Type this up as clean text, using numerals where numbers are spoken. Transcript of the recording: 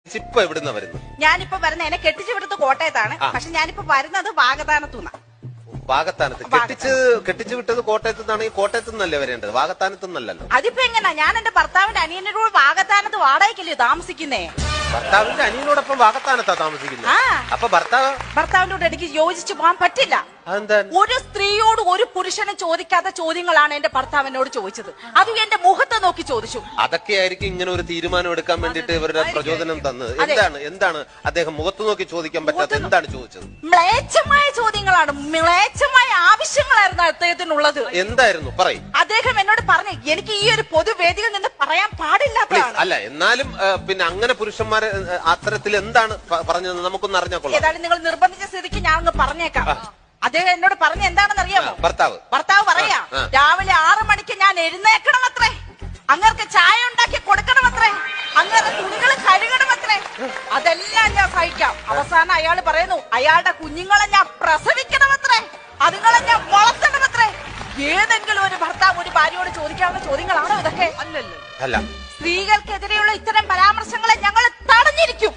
ഇപ്പൊ എവിടുന്ന വരുന്നത്? ഞാനിപ്പോ വരുന്ന എന്നെ കെട്ടിച്ചു വിടുന്നത് കോട്ടയത്താണ്. പക്ഷെ ഞാനിപ്പോ വരുന്നത് വാഗതാനത്തുനിന്നാ. വാഗത്താനത്ത് കെട്ടിച്ചു വിട്ടത് കോട്ടയത്ത് നിന്നാണെങ്കിൽ കോട്ടയത്ത് നിന്നല്ലേ വരേണ്ടത്, വാഗത്താനത്ത് നിന്നല്ലല്ലോ. അതിപ്പോ എങ്ങനാ? ഞാൻ എന്റെ ഭർത്താവിന്റെ അനിയനോട് വാഗത്താനത്ത് വാടകയ്ക്കല്ലേ താമസിക്കുന്നേ. ഭർത്താവിന്റെ അനിയനോടൊപ്പം വാഗത്താനത്താ താമസിക്കുന്നത്. അപ്പൊ ഭർത്താവിന്റെ കൂടെ എനിക്ക് യോജിച്ചു പോകാൻ പറ്റില്ല. ഒരു സ്ത്രീയോട് ഒരു പുരുഷനെ ചോദിക്കാത്ത ചോദ്യങ്ങളാണ് എന്റെ ഭർത്താവിനോട് ചോദിച്ചത്. അതും എന്റെ മുഖത്ത് നോക്കി ചോദിച്ചു. അതൊക്കെ ആയിരിക്കും ഇങ്ങനെ ഒരു തീരുമാനം എടുക്കാൻ വേണ്ടിട്ട് ഇവരുടെ പ്രചോദനം തന്നത്. എന്താണ് അദ്ദേഹം മുഖത്ത് നോക്കി ചോദിക്കാൻ പറ്റാത്ത എന്താണ് ചോദിച്ചത്? മ്ലേച്ഛമായ ചോദ്യങ്ങളാണ്, മ്ലേച്ഛമായ ആവശ്യങ്ങളായിരുന്നു അദ്ദേഹത്തിനുള്ളത്. എന്തായിരുന്നു പറയും? അദ്ദേഹം എന്നോട് പറഞ്ഞു, എനിക്ക് ഈ ഒരു പൊതുവേദിയിൽ നിന്ന് പറയാൻ പാടില്ലാത്തതാണ്. അല്ല, എന്നാലും പിന്നെ അങ്ങനെ പുരുഷന്മാരെ അത്തരത്തിൽ എന്താണ് പറഞ്ഞത് നമുക്കൊന്ന് അറിഞ്ഞാൽ കൊള്ളാം. ഏതായാലും നിങ്ങൾ നിർബന്ധിച്ച സ്ഥിതിക്ക് ഞാൻ അങ്ങ് പറഞ്ഞേക്കാം. അദ്ദേഹം എന്നോട് പറഞ്ഞ എന്താണെന്ന് അറിയാമോ? ഭർത്താവ് പറയാ, രാവിലെ 6 മണിക്ക് ഞാൻ എഴുന്നേക്കണമത്രേ, അങ്ങർക്ക് ചായ ഉണ്ടാക്കി കൊടുക്കണമത്രേ, അങ്ങനെ തുണികൾ കഴുകണമത്രേ. അതെല്ലാം ഞാൻ സഹിക്കാം. അവസാനം അയാൾ പറയുന്നു, അയാളുടെ കുഞ്ഞുങ്ങളെ ഞാൻ പ്രസവിക്കണമത്രേ, അതുങ്ങളെ ഞാൻ വളർത്തണമത്രേ. ഏതെങ്കിലും ഒരു ഭർത്താവ് ഒരു ഭാര്യയോട് ചോദിക്കാവുന്ന ചോദ്യങ്ങളാണോ ഇതൊക്കെ? അല്ല. സ്ത്രീകൾക്കെതിരെയുള്ള ഇത്തരം പരാമർശങ്ങളെ ഞങ്ങൾ തടഞ്ഞിരിക്കും.